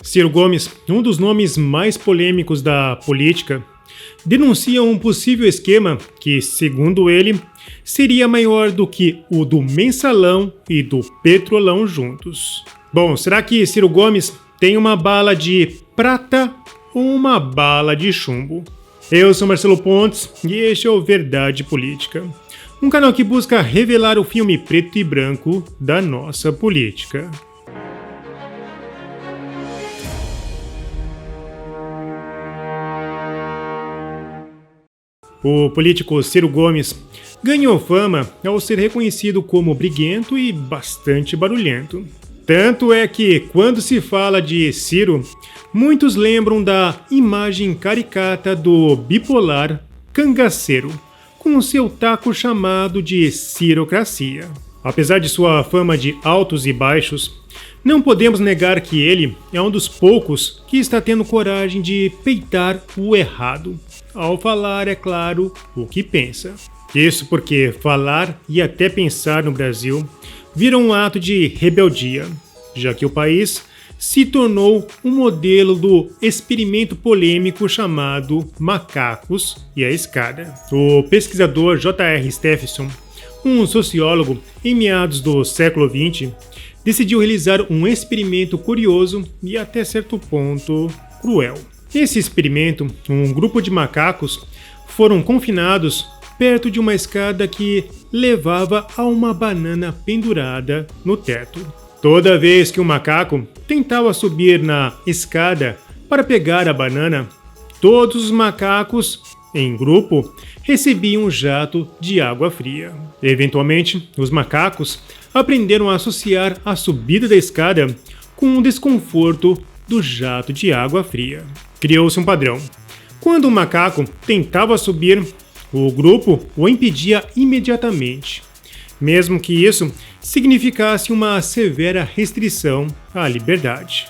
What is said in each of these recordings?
Ciro Gomes, um dos nomes mais polêmicos da política, denuncia um possível esquema que, segundo ele, seria maior do que o do Mensalão e do Petrolão juntos. Bom, será que Ciro Gomes tem uma bala de prata ou uma bala de chumbo? Eu sou Marcelo Pontes e este é o Verdade Política, um canal que busca revelar o filme preto e branco da nossa política. O político Ciro Gomes ganhou fama ao ser reconhecido como briguento e bastante barulhento. Tanto é que, quando se fala de Ciro, muitos lembram da imagem caricata do bipolar cangaceiro, com seu taco chamado de cirocracia. Apesar de sua fama de altos e baixos, não podemos negar que ele é um dos poucos que está tendo coragem de peitar o errado, ao falar, é claro, o que pensa. Isso porque falar e até pensar no Brasil viram um ato de rebeldia, já que o país se tornou um modelo do experimento polêmico chamado Macacos e a Escada. O pesquisador J.R. Stephenson, um sociólogo em meados do século XX, decidiu realizar um experimento curioso e até certo ponto cruel. Nesse experimento, um grupo de macacos foram confinados perto de uma escada que levava a uma banana pendurada no teto. Toda vez que um macaco tentava subir na escada para pegar a banana, todos os macacos, em grupo, recebiam um jato de água fria. Eventualmente, os macacos aprenderam a associar a subida da escada com o desconforto do jato de água fria. Criou-se um padrão. Quando um macaco tentava subir, o grupo o impedia imediatamente, mesmo que isso significasse uma severa restrição à liberdade.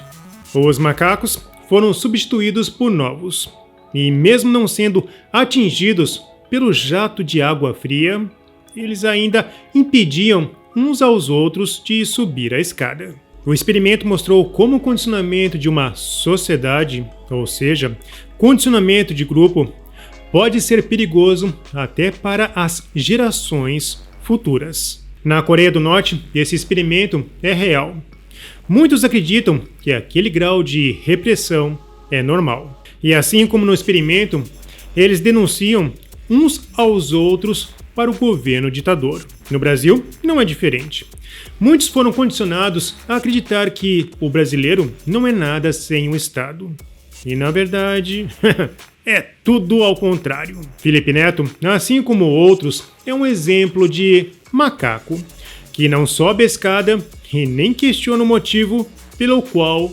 Os macacos foram substituídos por novos, e mesmo não sendo atingidos pelo jato de água fria, eles ainda impediam uns aos outros de subir a escada. O experimento mostrou como o condicionamento de uma sociedade, ou seja, condicionamento de grupo, pode ser perigoso até para as gerações futuras. Na Coreia do Norte, esse experimento é real. Muitos acreditam que aquele grau de repressão é normal. E assim como no experimento, eles denunciam uns aos outros para o governo ditador. No Brasil, não é diferente. Muitos foram condicionados a acreditar que o brasileiro não é nada sem o Estado. E na verdade, é tudo ao contrário. Felipe Neto, assim como outros, é um exemplo de macaco que não sobe a escada e nem questiona o motivo pelo qual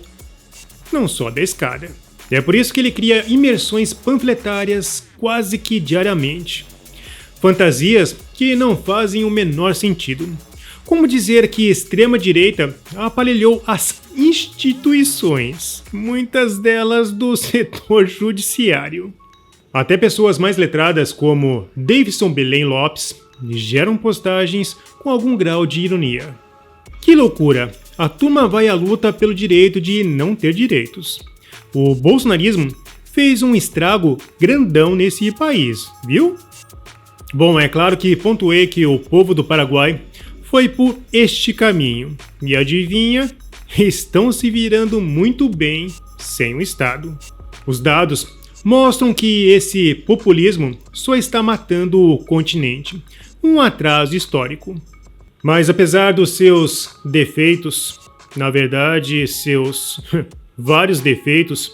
não sobe a escada. É por isso que ele cria imersões panfletárias quase que diariamente. Fantasias que não fazem o menor sentido. Como dizer que extrema-direita aparelhou as instituições, muitas delas do setor judiciário. Até pessoas mais letradas como Davidson Belém Lopes geram postagens com algum grau de ironia. Que loucura! A turma vai à luta pelo direito de não ter direitos. O bolsonarismo fez um estrago grandão nesse país, viu? Bom, é claro que pontuei que o povo do Paraguai foi por este caminho. E adivinha? Estão se virando muito bem sem o Estado. Os dados mostram que esse populismo só está matando o continente. Um atraso histórico. Mas apesar dos seus defeitos, na verdade, seus vários defeitos,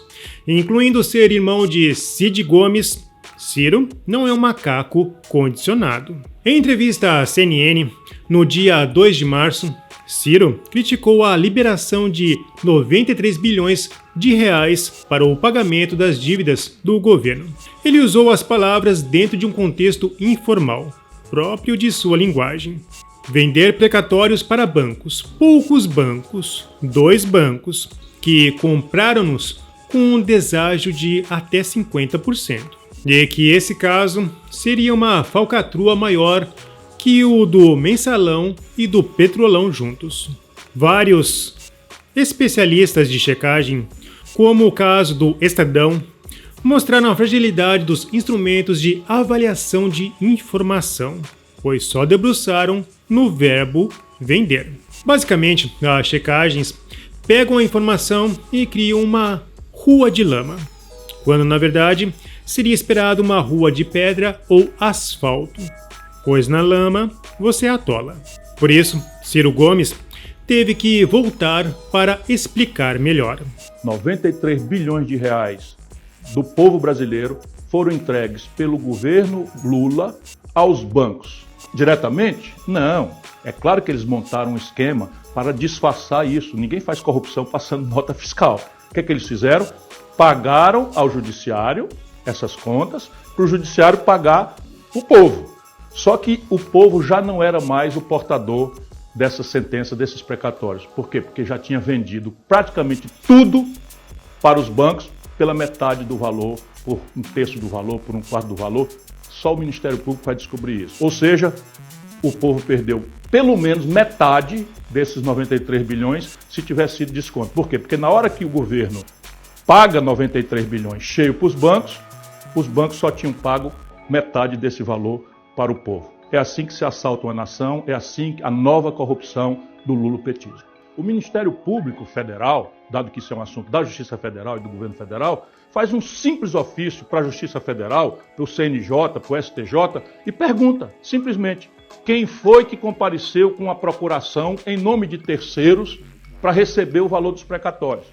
incluindo ser irmão de Cid Gomes, Ciro não é um macaco condicionado. Em entrevista à CNN, no dia 2 de março, Ciro criticou a liberação de 93 bilhões de reais para o pagamento das dívidas do governo. Ele usou as palavras dentro de um contexto informal, próprio de sua linguagem. Vender precatórios para bancos, poucos bancos, 2 bancos, que compraram-nos com um deságio de até 50%. E que esse caso seria uma falcatrua maior que o do Mensalão e do Petrolão juntos. Vários especialistas de checagem como o caso do Estadão, mostraram a fragilidade dos instrumentos de avaliação de informação, pois só debruçaram no verbo vender. Basicamente, as checagens pegam a informação e criam uma rua de lama, quando na verdade seria esperado uma rua de pedra ou asfalto, pois na lama você atola. Por isso, Ciro Gomes teve que voltar para explicar melhor. 93 bilhões de reais do povo brasileiro foram entregues pelo governo Lula aos bancos. Diretamente? Não. É claro que eles montaram um esquema para disfarçar isso. Ninguém faz corrupção passando nota fiscal. O que é que eles fizeram? Pagaram ao judiciário essas contas para o judiciário pagar o povo. Só que o povo já não era mais o portador dessa sentença, desses precatórios. Por quê? Porque já tinha vendido praticamente tudo para os bancos pela metade do valor, por um terço do valor, por um quarto do valor. Só o Ministério Público vai descobrir isso. Ou seja, o povo perdeu pelo menos metade desses 93 bilhões se tivesse sido desconto. Por quê? Porque na hora que o governo paga 93 bilhões cheio para os bancos só tinham pago metade desse valor para o povo. É assim que se assalta uma nação, é assim a nova corrupção do lulopetismo. O Ministério Público Federal, dado que isso é um assunto da Justiça Federal e do Governo Federal, faz um simples ofício para a Justiça Federal, para o CNJ, para o STJ e pergunta, simplesmente, quem foi que compareceu com a procuração em nome de terceiros para receber o valor dos precatórios.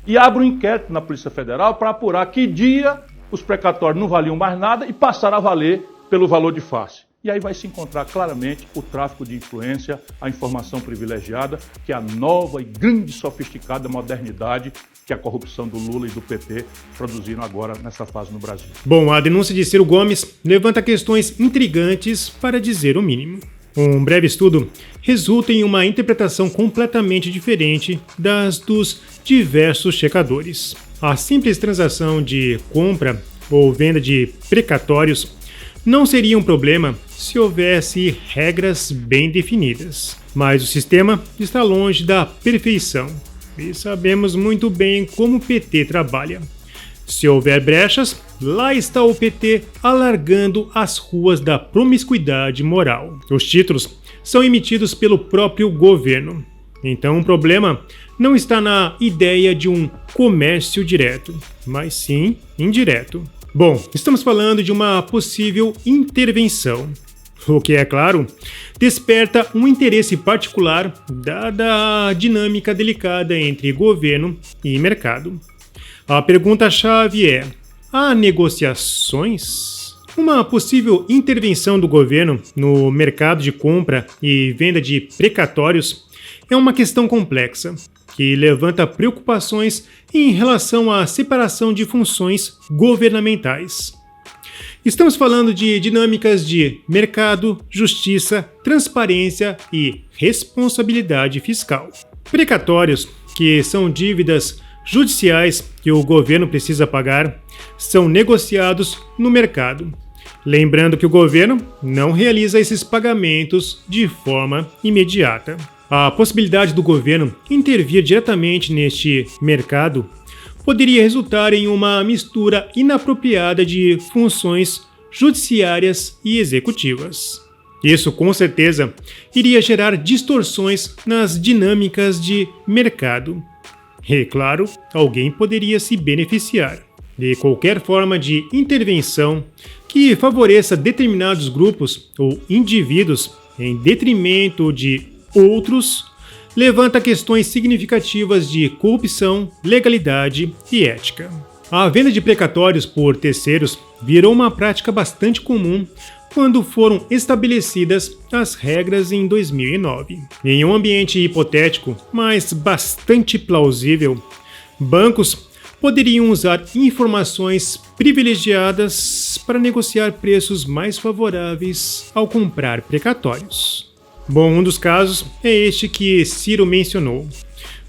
E abre um inquérito na Polícia Federal para apurar que dia os precatórios não valiam mais nada e passaram a valer pelo valor de face. E aí vai se encontrar claramente o tráfico de influência, a informação privilegiada, que é a nova e grande e sofisticada modernidade que a corrupção do Lula e do PT produziram agora nessa fase no Brasil. Bom, a denúncia de Ciro Gomes levanta questões intrigantes, para dizer o mínimo. Um breve estudo resulta em uma interpretação completamente diferente das dos diversos checadores. A simples transação de compra ou venda de precatórios não seria um problema se houvesse regras bem definidas. Mas o sistema está longe da perfeição e sabemos muito bem como o PT trabalha. Se houver brechas, lá está o PT alargando as ruas da promiscuidade moral. Os títulos são emitidos pelo próprio governo. Então o problema não está na ideia de um comércio direto, mas sim indireto. Bom, estamos falando de uma possível intervenção, o que, é claro, desperta um interesse particular dada a dinâmica delicada entre governo e mercado. A pergunta-chave é: há negociações? Uma possível intervenção do governo no mercado de compra e venda de precatórios é uma questão complexa, que levanta preocupações em relação à separação de funções governamentais. Estamos falando de dinâmicas de mercado, justiça, transparência e responsabilidade fiscal. Precatórios, que são dívidas judiciais que o governo precisa pagar, são negociados no mercado. Lembrando que o governo não realiza esses pagamentos de forma imediata. A possibilidade do governo intervir diretamente neste mercado poderia resultar em uma mistura inapropriada de funções judiciárias e executivas. Isso, com certeza, iria gerar distorções nas dinâmicas de mercado. E, claro, alguém poderia se beneficiar de qualquer forma de intervenção que favoreça determinados grupos ou indivíduos em detrimento de outros, levanta questões significativas de corrupção, legalidade e ética. A venda de precatórios por terceiros virou uma prática bastante comum quando foram estabelecidas as regras em 2009. Em um ambiente hipotético, mas bastante plausível, bancos poderiam usar informações privilegiadas para negociar preços mais favoráveis ao comprar precatórios. Bom, um dos casos é este que Ciro mencionou,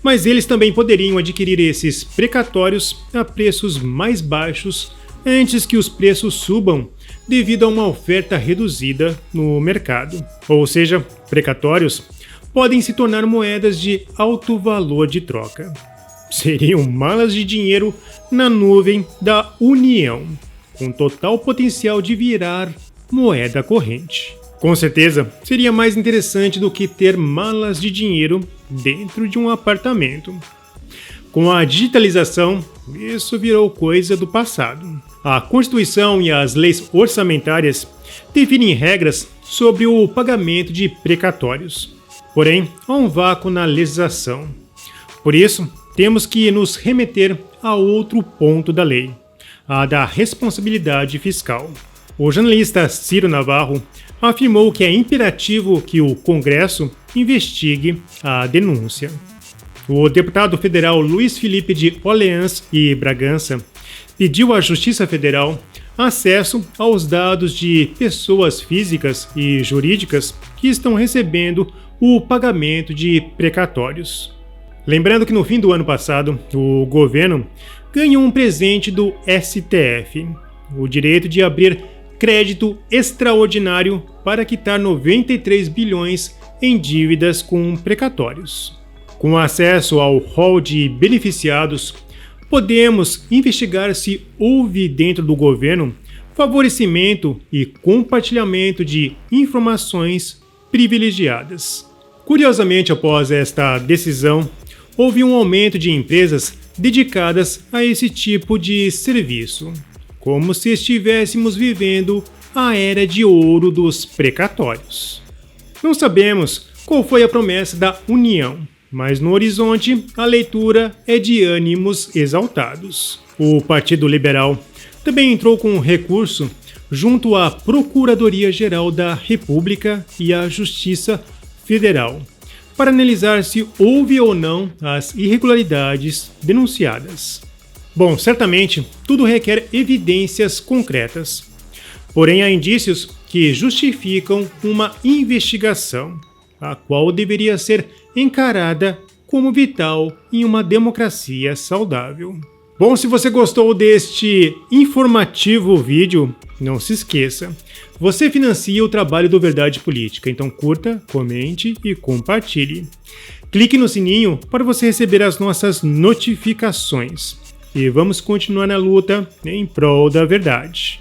mas eles também poderiam adquirir esses precatórios a preços mais baixos antes que os preços subam devido a uma oferta reduzida no mercado. Ou seja, precatórios podem se tornar moedas de alto valor de troca. seriam malas de dinheiro na nuvem da União, com total potencial de virar moeda corrente. Com certeza, seria mais interessante do que ter malas de dinheiro dentro de um apartamento. Com a digitalização, isso virou coisa do passado. A Constituição e as leis orçamentárias definem regras sobre o pagamento de precatórios. Porém, há um vácuo na legislação. Por isso, temos que nos remeter a outro ponto da lei, a da responsabilidade fiscal. O jornalista Ciro Navarro afirmou que é imperativo que o Congresso investigue a denúncia. O deputado federal Luiz Felipe de Orleans e Bragança pediu à Justiça Federal acesso aos dados de pessoas físicas e jurídicas que estão recebendo o pagamento de precatórios. Lembrando que no fim do ano passado, o governo ganhou um presente do STF, o direito de abrir crédito extraordinário para quitar 93 bilhões em dívidas com precatórios. Com acesso ao rol de beneficiados, podemos investigar se houve dentro do governo favorecimento e compartilhamento de informações privilegiadas. Curiosamente, após esta decisão, houve um aumento de empresas dedicadas a esse tipo de serviço, como se estivéssemos vivendo a era de ouro dos precatórios. Não sabemos qual foi a promessa da União, mas no horizonte a leitura é de ânimos exaltados. O Partido Liberal também entrou com um recurso junto à Procuradoria-Geral da República e à Justiça Federal para analisar se houve ou não as irregularidades denunciadas. Bom, certamente tudo requer evidências concretas, porém há indícios que justificam uma investigação, a qual deveria ser encarada como vital em uma democracia saudável. Bom, se você gostou deste informativo vídeo, não se esqueça, você financia o trabalho do Verdade Política, então curta, comente e compartilhe. Clique no sininho para você receber as nossas notificações. E vamos continuar na luta em prol da verdade.